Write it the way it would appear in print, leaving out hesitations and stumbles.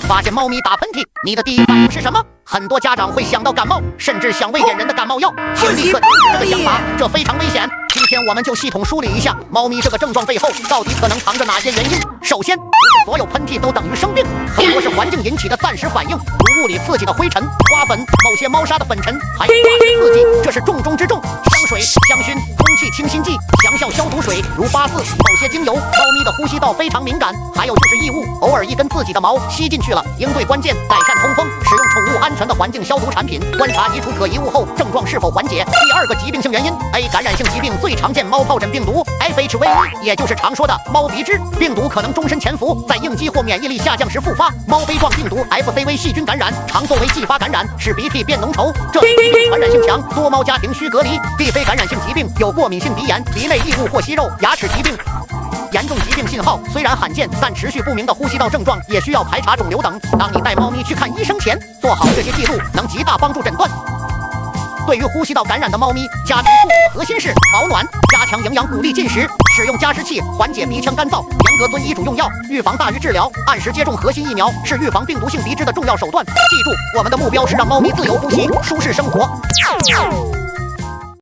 发现猫咪打喷嚏，你的第一反应是什么？很多家长会想到感冒，甚至想喂点人的感冒药，请立刻停止这个想法，这非常危险。今天我们就系统梳理一下猫咪这个症状背后到底可能藏着哪些原因。首先，不是所有喷嚏都等于生病，很多是环境引起的暂时反应，如物理刺激的灰尘、花粉、某些猫砂的粉尘，还有化学刺激，这是重中之重。香水、香薰、空气清新剂、强效消毒水，如8·4，某些精油。猫咪的呼吸道非常敏感，还有就是异物，偶尔一根自己的毛吸进去了，应对关键，改善通风，使用宠物安全的环境消毒产品，观察移除可疑物后症状是否缓解。第二个疾病性原因 ，A 感染性疾病最常见猫疱疹病毒 FHV1， 也就是常说的猫鼻支病毒，可能终身潜伏，在应激或免疫力下降时复发。猫杯状病毒 FCV 细菌感染常作为继发感染，使鼻涕变浓稠，这类疾病传染性强，多猫家庭需隔离。第非感染性疾病有过敏性鼻炎、鼻内异物或息肉、牙齿疾病。严重疾病信号虽然罕见，但持续不明的呼吸道症状也需要排查肿瘤等。当你带猫咪去看医生前，做好这些记录，能极大帮助诊断。对于呼吸道感染的猫咪，家庭护理的核心是保暖、加强营养、鼓励进食、使用加湿器缓解鼻腔干燥、严格遵医嘱用药、预防大于治疗、按时接种核心疫苗，是预防病毒性鼻支的重要手段。记住，我们的目标是让猫咪自由呼吸、舒适生活。